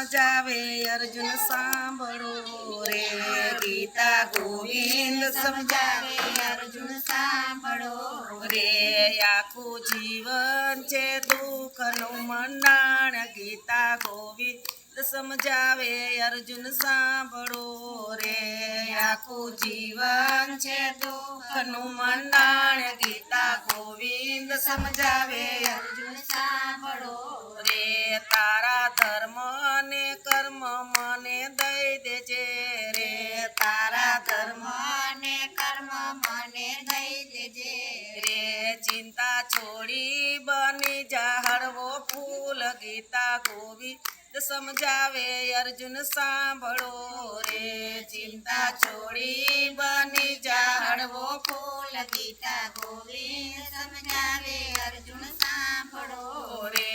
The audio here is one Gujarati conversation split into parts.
સમજાવે અર્જુન સાંભળો રે ગીતા ગોવિંદ સમજાવે અર્જુન સાંભળો રે આખું જીવન છે દુઃખનું મંડાણ ગીતા ગોવિંદ સમજાવે અર્જુન સાંભળો રે આખું જીવન છે દુઃખનું મંડાણ ગીતા ગોવિંદ સમજાવે અર્જુન સાંભળો રે તારા ધર્મ ને કર્મ મને દઈ દેજે રે તારા ધર્મ અને કર્મ મને દઈ દેજે રે ચિંતા છોડી બની જા હળવો ફૂલ ગીતા ગોવિંદ સમજાવે અર્જુન સાંભળો રે ચિંતા છોડી બની જા હળવો ફૂલ ગીતા ગોવિંદ સમજાવે અર્જુન સાંભળો રે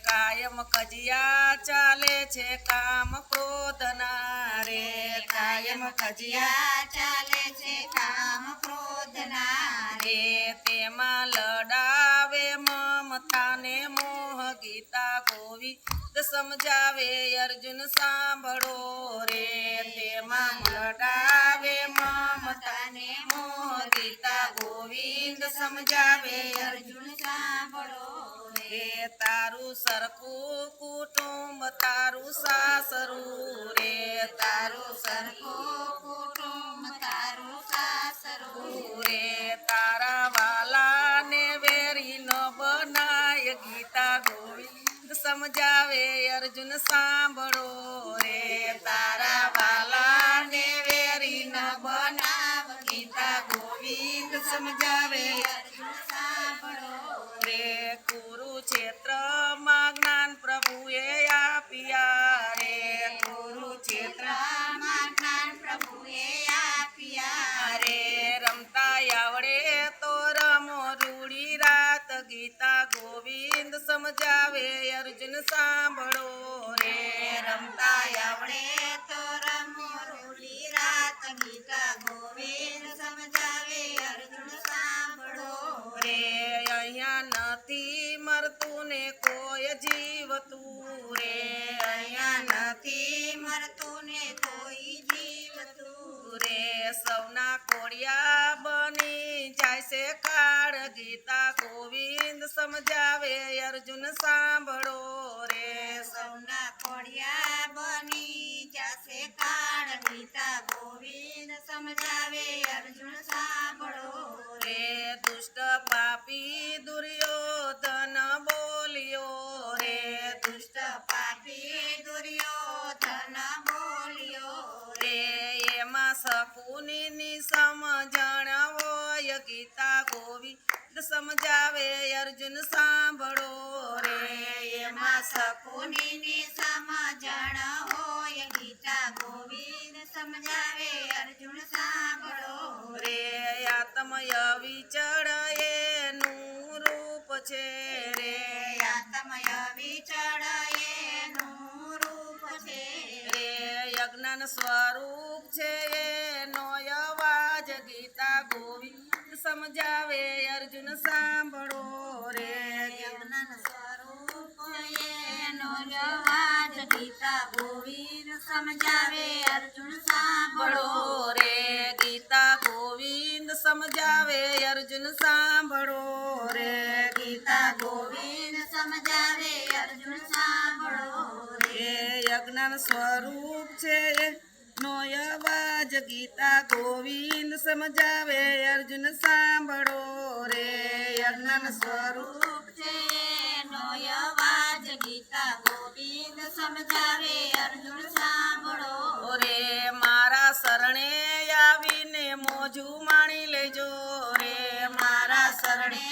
કાયમ કજિયા ચાલે છે કામ ક્રોધના રે કાયમ કજિયા ચાલે છે કામ ક્રોધના રે તેમાં લડાવે મમતા ને મોહ ગીતા ગોવિંદ સમજાવે અર્જુન સાંભળો રે તેમાં લડાવે મમતા ને મોહ ગીતા ગોવિંદ સમજાવે અર્જુન સાંભળો રે તારું સરખું કુટુંબ તારું સાસરું રે તારું સરખું કુટુંબ તારું સાસરું રે તારા વાલા ને વેરી ન બનાય ગીતા ગોવિંદ સમજાવે અર્જુન સાંભળો રે તારા વાલા ને વેરી ન બનાવ ગીતા ગોવિંદ સમજાવે અર્જુન સાંભળો રે કુરુક્ષેત્રમાં જ્ઞાન પ્રભુએ આપ્યા રે કુરુક્ષેત્ર રામા જ્ઞાન પ્રભુએ આપ્યા રે રમતા આવડે તો રમો રૂડી રાત ગીતા ગોવિંદ સમજાવે અર્જુન સાંભળો રે રમતા આવડે તો રમો રૂડી રાત ગીતા ગોવિંદ સમજાવે અર્જુન સાંભળો રે અહીંયા નથી મરતું ને કોઈ જીવતું રે અહીંયા નથી મરતું ને કોઈ જીવતું રે સૌના કોડિયા બની જાય છે કાળ ગીતા ગોવિંદ સમજાવે અર્જુન સાંભળો રે સૌના ખોડિયા બની જાશે કાળ ગીતા ગોવિંદ સમજાવે અર્જુન સાંભળો રે દુષ્ટ પાપી દુર્યોધન બોલ્યો રે દુષ્ટ પાપી દુર્યોધન બોલ્યો રે એમાં શકુની સમજણ હોય ગીતા ગોવિંદ સમજાવે અર્જુન સાંભળો રે એમાં શકુની સમજણ હોય ગીતા ગોવિંદ સમજાવે અર્જુન સાંભળો રે આત્મય વિચળ એનું રૂપ છે રે આત્મય વિચળ એનું રૂપ છે રે યજ્ઞાન સ્વરૂપ છે એનો અવાજ ગીતા ગોવિંદ સમજાવે અર્જુન સાંભળો રે યજ્ઞ સ્વરૂપ એનો અવાજ ગીતા ગોવિંદ સમજાવે અર્જુન સાંભળો રે ગીતા ગોવિંદ સમજાવે અર્જુન સાંભળો રે ગીતા ગોવિંદ સમજાવે અર્જુન સાંભળો રે યજ્ઞાન સ્વરૂપ છે નો અવાજ ગીતા ગોવિંદ સમજાવે અર્જુન સાંભળો રે યજ્ઞાન સ્વરૂપ રૂપ છે એનો અવાજ ગીતા ગોવિંદ સમજાવે અર્જુન સાંભળો રે મારા શરણે આવીને મોજું માણી લેજો રે મારા શરણે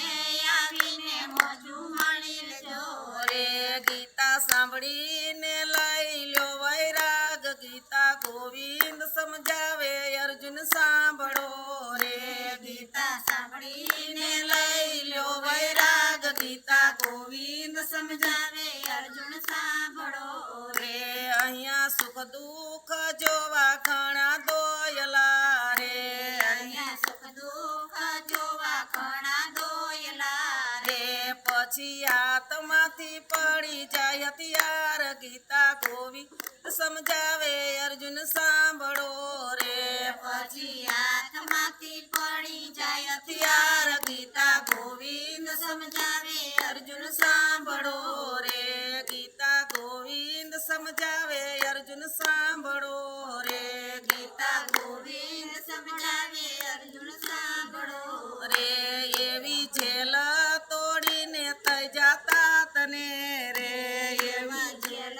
આવીને મોજું માણી લેજો રે ગીતા સાંભળીને લઈ લ્યો વૈરાગ ગીતા ગોવિંદ સમજાવે અર્જુન સાંભળો રે ગીતા સાંભળીને લઈ લ્યો વૈરાગ ગીતા ગોવિંદ સમજાવે અર્જુન સાંભળો રે અહીંયા સુખ દુઃખ જોવા ઘણા દોયલા રે અહીંયા સુખ દુઃખ જોવા ઘણા દોયલા રે પછી પછી હાથમાંથી પડી જાય હથિયાર ગીતા ગોવિંદ સમજાવે અર્જુન સાંભળો રે પછી હાથમાંથી પડી જાય હથિયાર ગીતા ગોવિંદ સમજાવે અર્જુન સાંભળો રે ગીતા ગોવિંદ સમજાવે અર્જુન સાંભળો રે ગીતા ગોવિંદ સમજાવે અર્જુન સાંભળો રે એવી જેલ તોડીને થઈ જતા તને રે એવી જેલ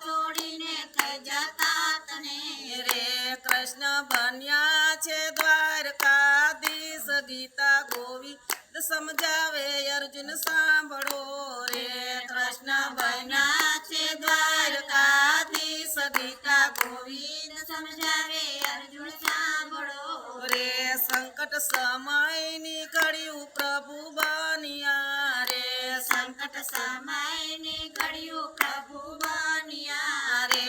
તોડીને થઈ જતા તને રે કૃષ્ણ બન્યા છે દ્વારકાધીશ ગીતા ગોવિંદ સમજાવે અર્જુન સાંભળો રે કૃષ્ણ બન્યા છે દ્વારકાધીશ ગીતા ગોવિંદ સમજાવે અર્જુન સાંભળો રે સંકટ સમયની ઘડીયું પ્રભુ બન્યા રે સંકટ સમયની ઘડીઓ પ્રભુ બન્યા રે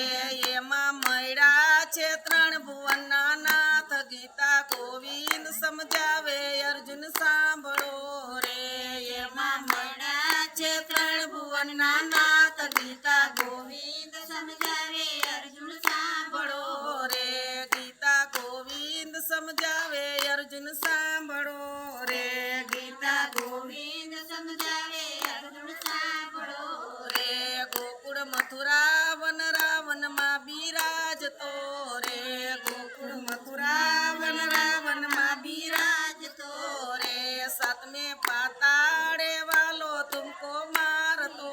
એમાં મળ્યા છે ત્રણ ભુવનના નાથ ગીતા ગોવિંદ સમજાવે અર્જુન સાંભળો રે એમાં મળ્યા છે ત્રણ ભુવનના નાથ ગીતા ગોવિંદ સમજાવે અર્જુન સાંભળો સાંભળો રે ગીતા ગોવિંદ સમજાવે અર્જુન સાંભળો રે ગીતા ગોવિંદ સમજાવે અર્જુન સાંભળો રે ગોકુળ મથુરા વન રાવનમાં બિરાજતો રે ગોકુળ મથુરા વન રાવનમાં બિરાજતો રે સાતમે પાતાળે વાલો તુમકો મારતો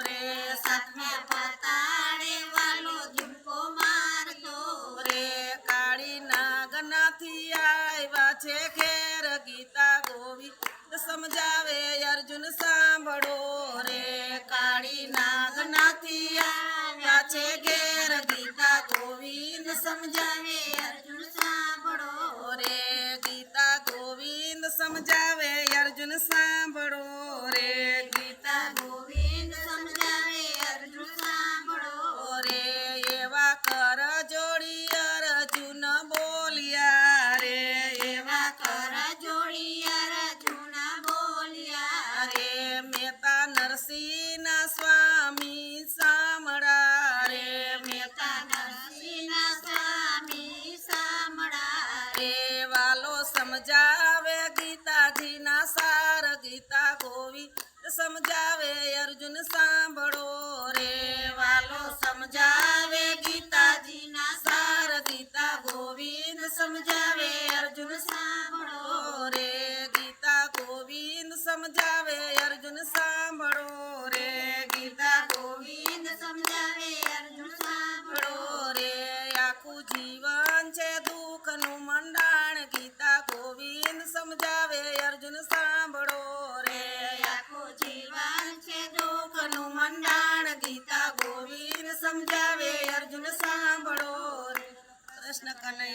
રે સાતમે પાતાળે વાલો ઝુમકો મારતો રે કાળી નાગનાથી આવ્યા છે ઘેર ગીતા ગોવિંદ સમજાવે અર્જુન સાંભળો રે કાળી નાગનાથી આવ્યા છે ઘેર ગીતા ગોવિંદ સમજાવે અર્જુન સાંભળો રે ગીતા ગોવિંદ સમજાવે અર્જુન સાંભળો રે ગીતા ગોવિંદ સમજાવે અર્જુન સાંભળો રે એવા કર જોડી અર્જુન બોલ્યા રે એવા કર જોડી અર્જુન બોલ્યા રે મેતા નરસિંહના સ્વામી સામળા રે મેતા નરસિંહના સ્વામી સાંભળા રે વાલો સમજાવે ગીતાજીના સાર ગીતા ગોવિંદ સમજાવે અર્જુન સાંભળો રે વાલો સમજાવે ગીતાજીના સાર ગીતા ગોવિંદ સમજાવે અર્જુન સાંભળો રે ગીતા ગોવિંદ સમજાવે અર્જુન સાંભળો રે ગીતા ગોવિંદ સમજાવે અર્જુન સાંભળો સાંભળો રે આખું જીવન છે દુઃખનું મંડાણ ગીતા ગોવિંદ સમજાવે અર્જુન સાંભળો રે આખું જીવન છે દુઃખનું મંડાણ ગીતા ગોવિંદ સમજાવે અર્જુન સાંભળો રે કૃષ્ણ કનૈયા